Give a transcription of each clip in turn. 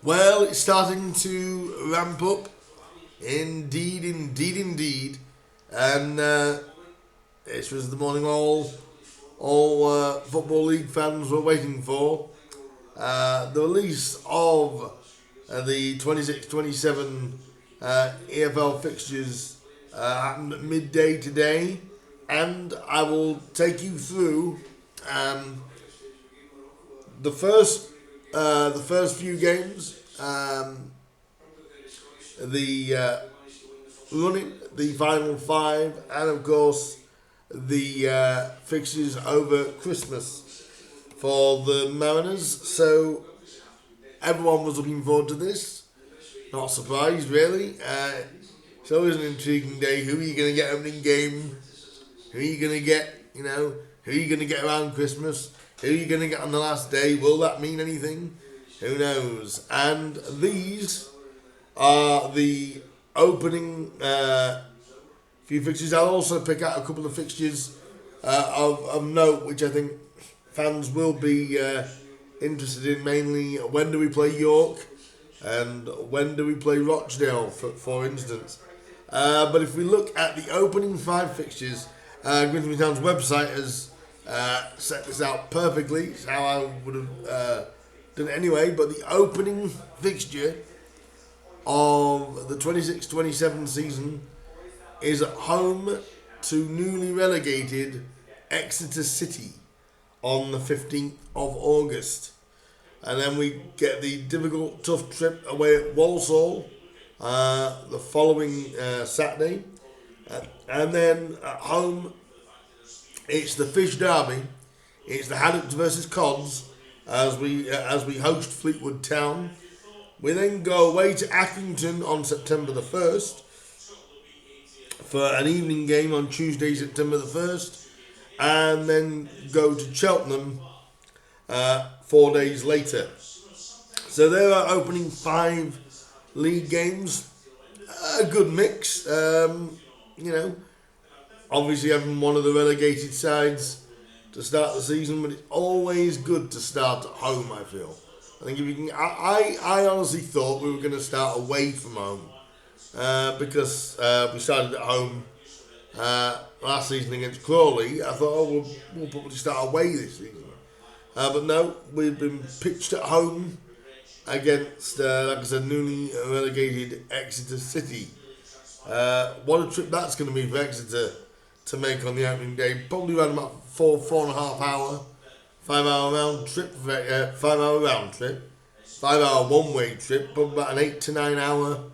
Well, it's starting to ramp up. Indeed, indeed, indeed. And this was the morning all Football League fans were waiting for. The release of the 26-27 EFL fixtures happened at midday today. And I will take you through the first few games, the running, the final five, and of course the fixtures over Christmas for the Mariners. So everyone was looking forward to this. Not surprised, really. It's always an intriguing day. Who are you going to get opening game? Who are you going to get? Who are you going to get around Christmas? Who are you going to get on the last day? Will that mean anything? Who knows? And these are the opening few fixtures. I'll also pick out a couple of fixtures of note, which I think fans will be interested in. Mainly, when do we play York? And when do we play Rochdale, for instance? But if we look at the opening five fixtures, Grimsby Town's website has set this out perfectly. It's how I would have done it anyway. But the opening fixture of the 26-27 season is at home to newly relegated Exeter City on the 15th of August. And then we get the difficult, tough trip away at Walsall the following Saturday. And then at home, it's the Fish Derby. It's the Haddocks versus Cods as we host Fleetwood Town. We then go away to Accrington on September the 1st for an evening game on Tuesday, September the 1st. And then go to Cheltenham 4 days later. So there are opening five league games. A good mix. Obviously having one of the relegated sides to start the season, but it's always good to start at home, I feel. I think if you can, I honestly thought we were going to start away from home because we started at home last season against Crawley. I thought, we'll probably start away this season. But no, we've been pitched at home against, like I said, newly relegated Exeter City. What a trip that's going to be for Exeter to make on the opening day. Probably around about 4.5 hour, 5 hour round trip, 5 hour round trip, 5 hour one way trip, probably about an 8 to 9 hour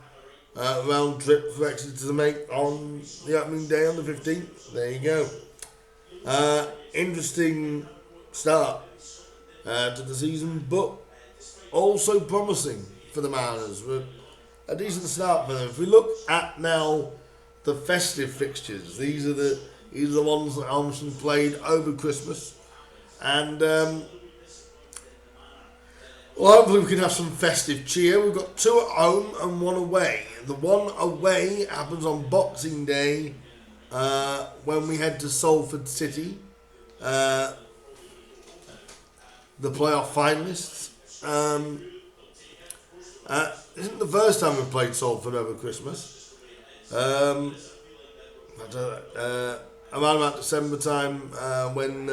round trip for Exeter to make on the opening day on the 15th. There you go. Interesting start to the season, but also promising for the Mariners. A decent start for them. If we look at now the festive fixtures, these are the ones that Elmston played over Christmas, and well, hopefully we can have some festive cheer. We've got two at home and one away. The one away happens on Boxing Day when we head to Salford City, the playoff finalists. Isn't the first time we've played Salford over Christmas. Around about December time when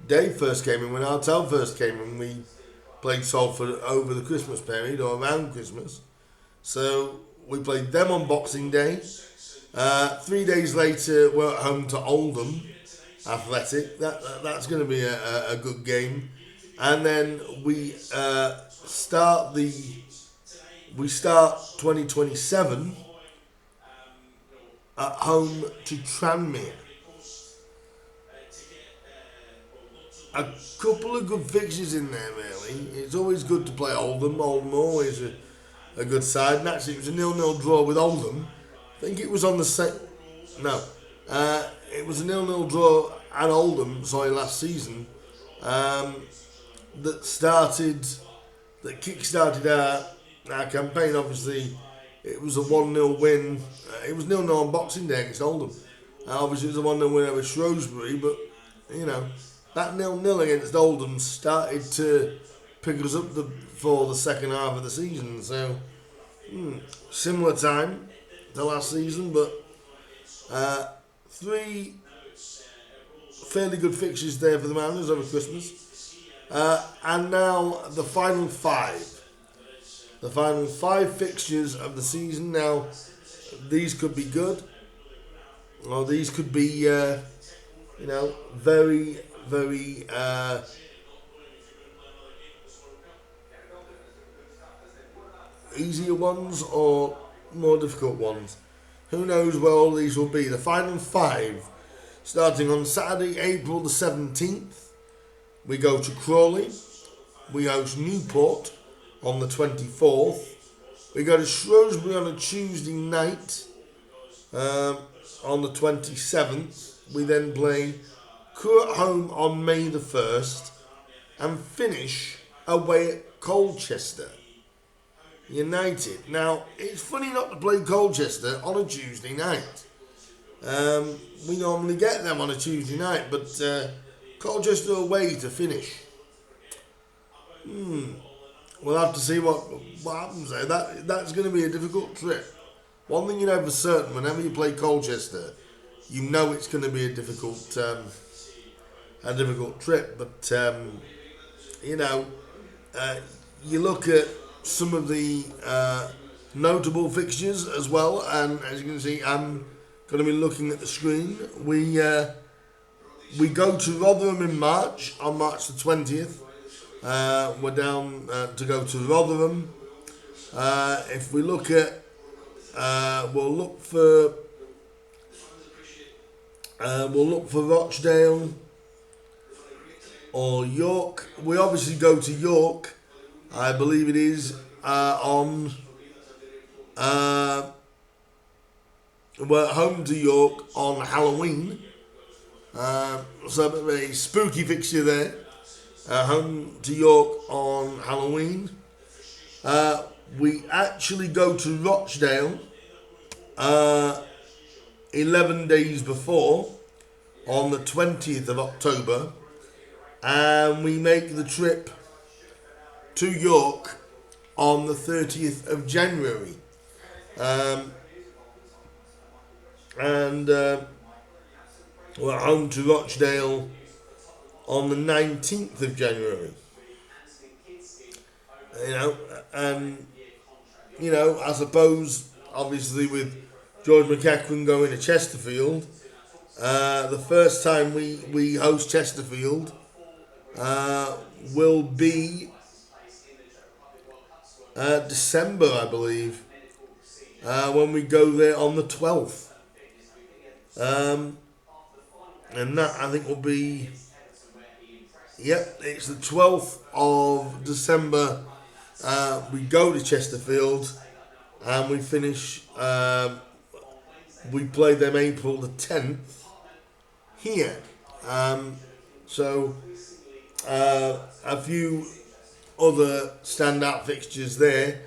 Dave first came in, when Artel first came in, we played Salford over the Christmas period or around Christmas. So we played them on Boxing Day. 3 days later we're at home to Oldham Athletic. That's going to be a good game. And then we start 2027 at home to Tranmere. A couple of good fixtures in there, really. It's always good to play Oldham. Oldham always a good side. And actually, it was a 0-0 draw with Oldham. I think it was on the same. No, it was a 0-0 draw at Oldham. Last season. That kick-started our campaign. Obviously, it was a 1-0 win. It was 0-0 on Boxing Day against Oldham. Obviously, it was a 1-0 win over Shrewsbury, but, that 0-0 against Oldham started to pick us up for the second half of the season. So similar time to last season, but three fairly good fixtures there for the Mariners over Christmas. And now the final five. The final five fixtures of the season. Now, these could be good, or these could be, very, very easier ones or more difficult ones. Who knows where all these will be. The final five, starting on Saturday, April the 17th, we go to Crawley. We host Newport on the 24th. We go to Shrewsbury on a Tuesday night on the 27th. We then play Crewe at home on May the 1st and finish away at Colchester United. Now, it's funny not to play Colchester on a Tuesday night. We normally get them on a Tuesday night, but Colchester away to finish. We'll have to see what happens there. That's going to be a difficult trip. One thing you know for certain, whenever you play Colchester, you know it's going to be a difficult trip. But you look at some of the notable fixtures as well, and as you can see, I'm going to be looking at the screen. We go to Rotherham in March, on March the 20th. We're down to go to Rotherham. If we look at, we'll look for Rochdale or York. We obviously go to York. I believe it is on. We're home to York on Halloween. So a bit of a spooky fixture there. Home to York on Halloween. We actually go to Rochdale 11 days before, on the 20th of October, and we make the trip to York on the 30th of January. We're home to Rochdale on the 19th of January. I suppose, obviously, with George McEachran going to Chesterfield, the first time we host Chesterfield will be December, I believe, when we go there on the 12th. And that, I think, will be... Yep, it's the 12th of December. We go to Chesterfield and we finish. We play them April the 10th here. So a few other standout fixtures there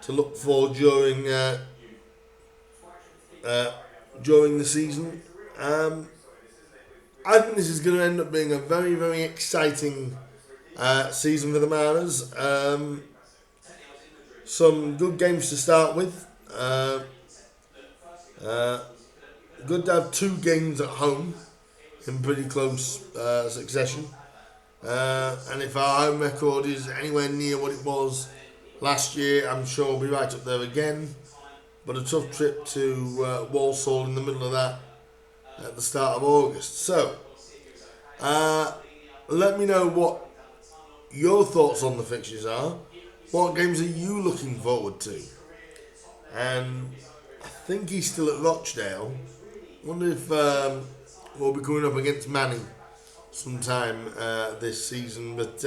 to look for during the season. I think this is going to end up being a very, very exciting season for the Mariners. Some good games to start with. Good to have two games at home in pretty close succession. And if our home record is anywhere near what it was last year, I'm sure we'll be right up there again. But a tough trip to Walsall in the middle of that at the start of August. So, let me know what your thoughts on the fixtures are. What games are you looking forward to? And I think he's still at Rochdale. Wonder if we'll be coming up against Manning sometime this season. But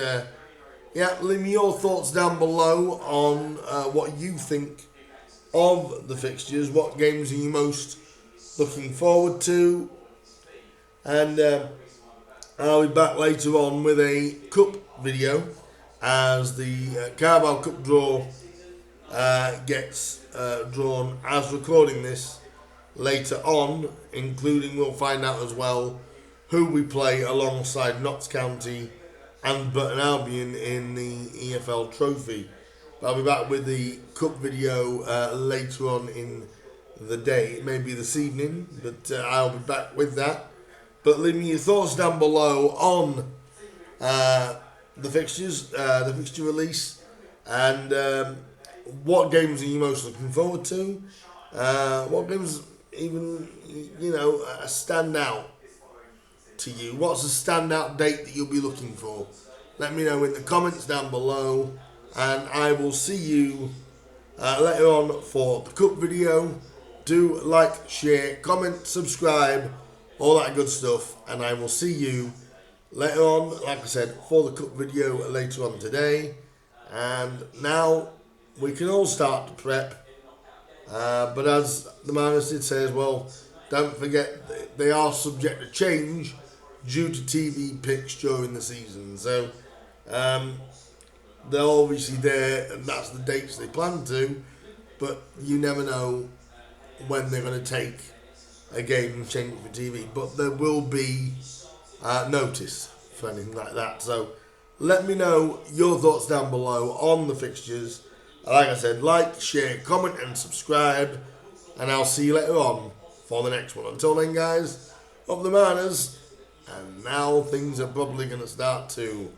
leave me your thoughts down below on what you think of the fixtures. What games are you most looking forward to? And I'll be back later on with a cup video as the Carabao Cup draw gets drawn as recording this later on, including we'll find out as well who we play alongside Notts County and Burton Albion in the EFL Trophy. But I'll be back with the cup video later on in the day, maybe this evening, but I'll be back with that. But leave me your thoughts down below on the fixtures, the fixture release, and what games are you most looking forward to? What games even stand out to you? What's a standout date that you'll be looking for? Let me know in the comments down below, and I will see you later on for the cup video. Do like, share, comment, subscribe, all that good stuff, and I will see you later on, like I said, for the cup video later on today. And now we can all start to prep. But as the Miners did say as well, don't forget they are subject to change due to TV picks during the season. So they're obviously there, and that's the dates they plan to. But you never know when they're going to take a game and change it for TV. But there will be notice for anything like that. So let me know your thoughts down below on the fixtures. Like I said, like, share, comment and subscribe, and I'll see you later on for the next one. Until then, guys, up the Miners, and now things are probably going to start to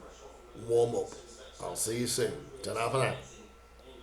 warm up. I'll see you soon. Ta-ra for now.